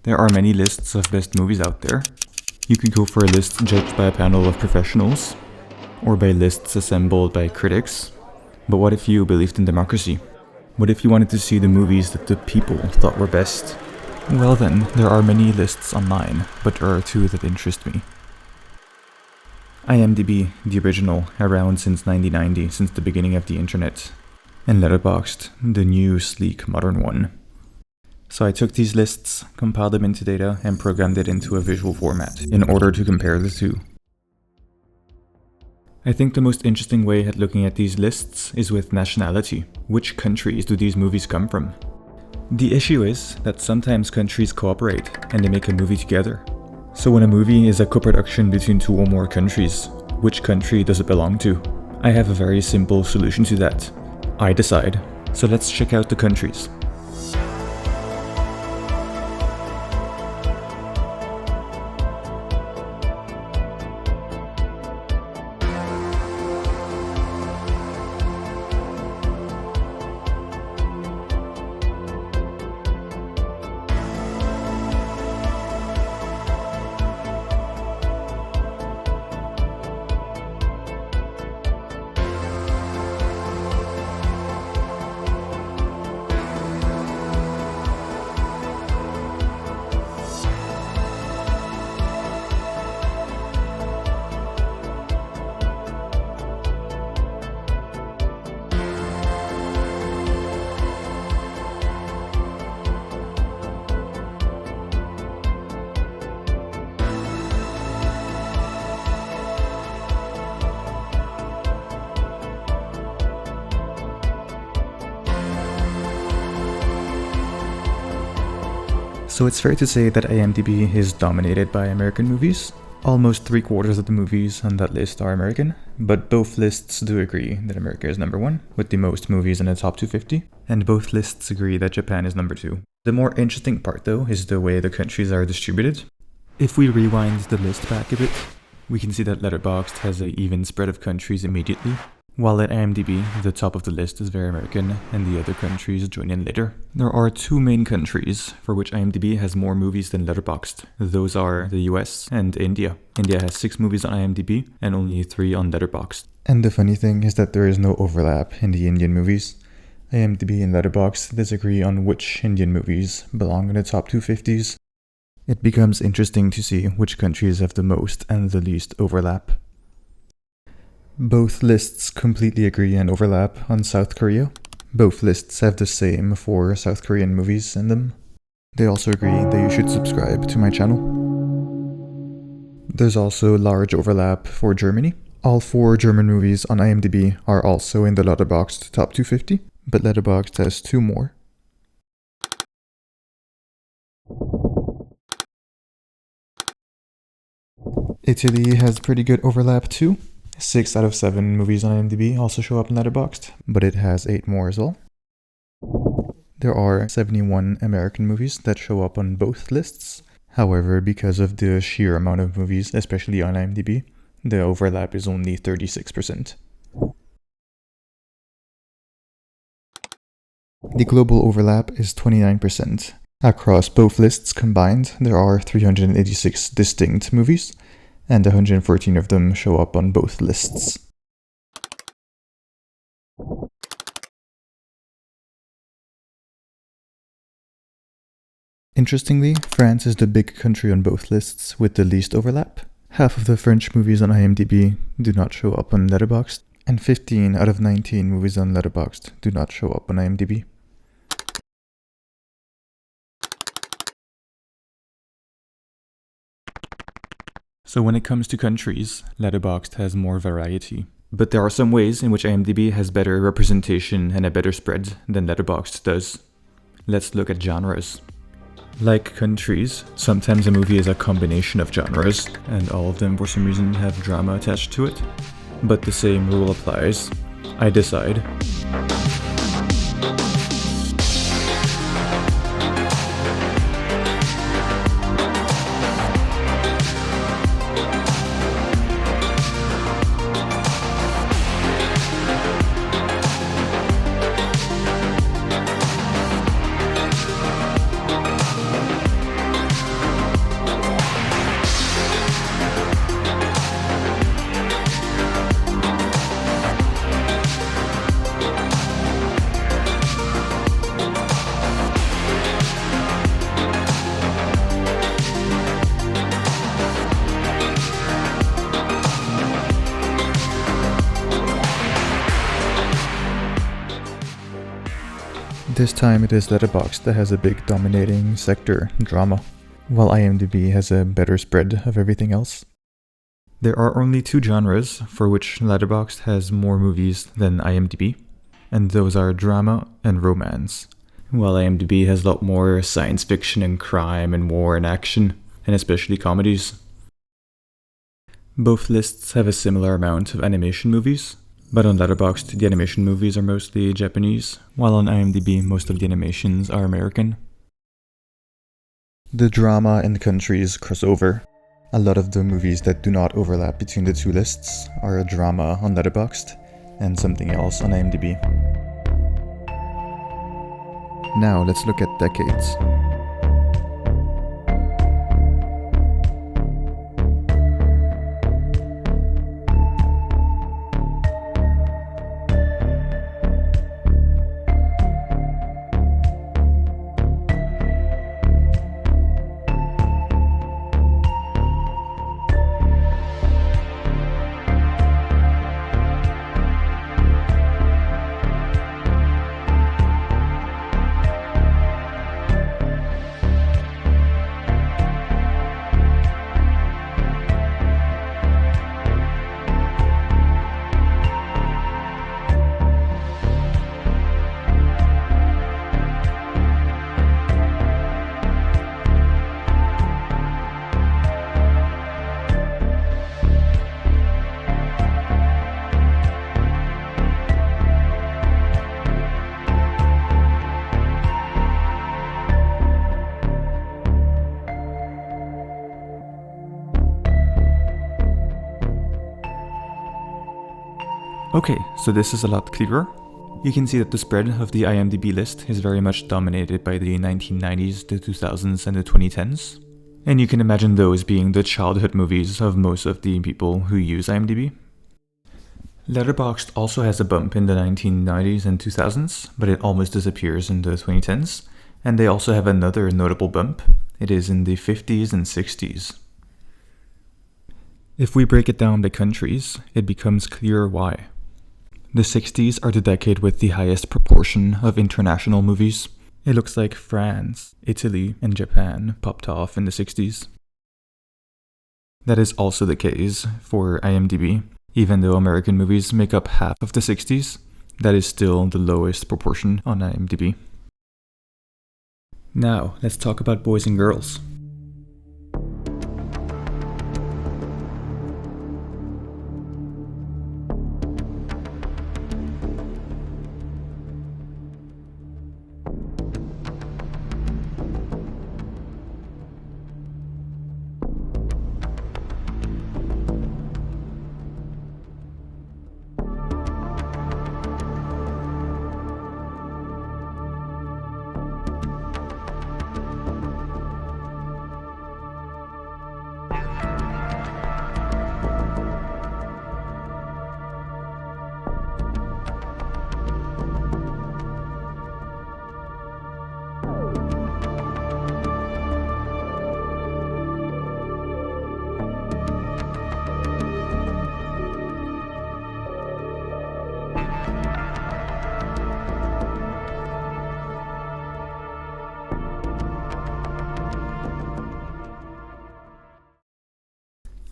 There are many lists of best movies out there. You could go for a list judged by a panel of professionals, or by lists assembled by critics. But what if you believed in democracy? What if you wanted to see the movies that the people thought were best? Well then, there are many lists online, but there are two that interest me. IMDB, the original, around since 1990, since the beginning of the internet. And Letterboxd, the new, sleek, modern one. So I took these lists, compiled them into data, and programmed it into a visual format, in order to compare the two. I think the most interesting way at looking at these lists is with nationality. Which countries do these movies come from? The issue is that sometimes countries cooperate, and they make a movie together. So when a movie is a co-production between two or more countries, which country does it belong to? I have a very simple solution to that. I decide. So let's check out the countries. So it's fair to say that IMDb is dominated by American movies. Almost 3/4 of the movies on that list are American, but both lists do agree that America is number 1, with the most movies in the top 250, and both lists agree that Japan is number 2. The more interesting part though is the way the countries are distributed. If we rewind the list back a bit, we can see that Letterboxd has an even spread of countries immediately, while at IMDb, the top of the list is very American, and the other countries join in later. There are two main countries for which IMDb has more movies than Letterboxd. Those are the US and India. India has 6 movies on IMDb, and only 3 on Letterboxd. And the funny thing is that there is no overlap in the Indian movies. IMDb and Letterboxd disagree on which Indian movies belong in the top 250s. It becomes interesting to see which countries have the most and the least overlap. Both lists completely agree and overlap on South Korea. Both lists have the same 4 South Korean movies in them. They also agree that you should subscribe to my channel. There's also large overlap for Germany. All 4 German movies on IMDb are also in the Letterboxd top 250, but Letterboxd has 2 more. Italy has pretty good overlap too. 6 out of 7 movies on IMDb also show up in Letterboxd, but it has 8 more as well. There are 71 American movies that show up on both lists. However, because of the sheer amount of movies, especially on IMDb, the overlap is only 36%. The global overlap is 29%. Across both lists combined, there are 386 distinct movies, and 114 of them show up on both lists. Interestingly, France is the big country on both lists with the least overlap. Half of the French movies on IMDb do not show up on Letterboxd, and 15 out of 19 movies on Letterboxd do not show up on IMDb. So when it comes to countries, Letterboxd has more variety. But there are some ways in which IMDb has better representation and a better spread than Letterboxd does. Let's look at genres. Like countries, sometimes a movie is a combination of genres, and all of them for some reason have drama attached to it. But the same rule applies. I decide. this time it is Letterboxd that has a big dominating sector, drama, while IMDb has a better spread of everything else. There are only two genres for which Letterboxd has more movies than IMDb, and those are drama and romance, while IMDb has a lot more science fiction and crime and war and action, and especially comedies. Both lists have a similar amount of animation movies, but on Letterboxd the animation movies are mostly Japanese, while on IMDb most of the animations are American. The drama and countries cross over. A lot of the movies that do not overlap between the two lists are a drama on Letterboxd and something else on IMDb. Now let's look at decades. Okay, so this is a lot clearer. You can see that the spread of the IMDb list is very much dominated by the 1990s, the 2000s, and the 2010s. And you can imagine those being the childhood movies of most of the people who use IMDb. Letterboxd also has a bump in the 1990s and 2000s, but it almost disappears in the 2010s. And they also have another notable bump. It is in the 50s and 60s. If we break it down by countries, it becomes clear why. The 60s are the decade with the highest proportion of international movies. It looks like France, Italy, and Japan popped off in the 60s. That is also the case for IMDb. Even though American movies make up half of the 60s, that is still the lowest proportion on IMDb. Now, let's talk about boys and girls.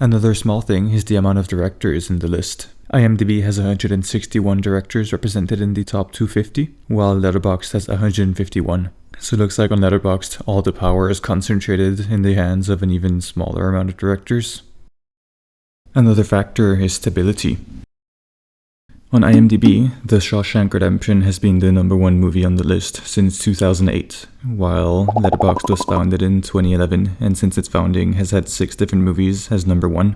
Another small thing is the amount of directors in the list. IMDb has 161 directors represented in the top 250, while Letterboxd has 151. So it looks like on Letterboxd, all the power is concentrated in the hands of an even smaller amount of directors. Another factor is stability. On IMDb, The Shawshank Redemption has been the #1 movie on the list since 2008, while Letterboxd was founded in 2011 and since its founding has had 6 different movies as #1.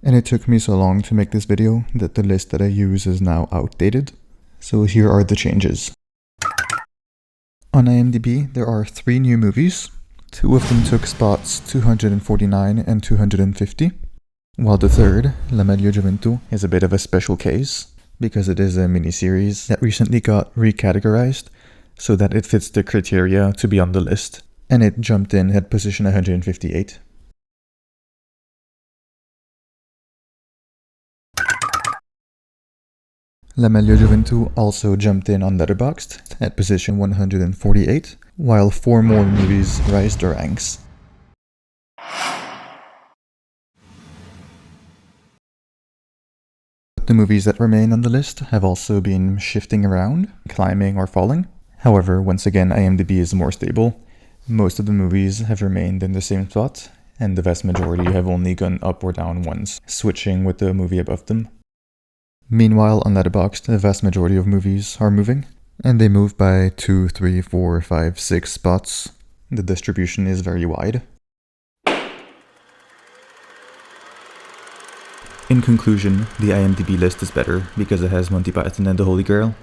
And it took me so long to make this video that the list that I use is now outdated. So here are the changes. On IMDb, there are 3 new movies. 2 of them took spots 249 and 250. While the third, La Meglio Gioventù, is a bit of a special case, because it is a miniseries that recently got recategorized so that it fits the criteria to be on the list, and it jumped in at position 158. La Meglio Gioventù also jumped in on Letterboxd at position 148, while 4 more movies rise the ranks. The movies that remain on the list have also been shifting around, climbing or falling. However, once again, IMDb is more stable. Most of the movies have remained in the same spot, and the vast majority have only gone up or down once, switching with the movie above them. Meanwhile, on Letterboxd, the vast majority of movies are moving, and they move by 2, 3, 4, 5, 6 spots. The distribution is very wide. In conclusion, the IMDb list is better because it has Monty Python and the Holy Grail,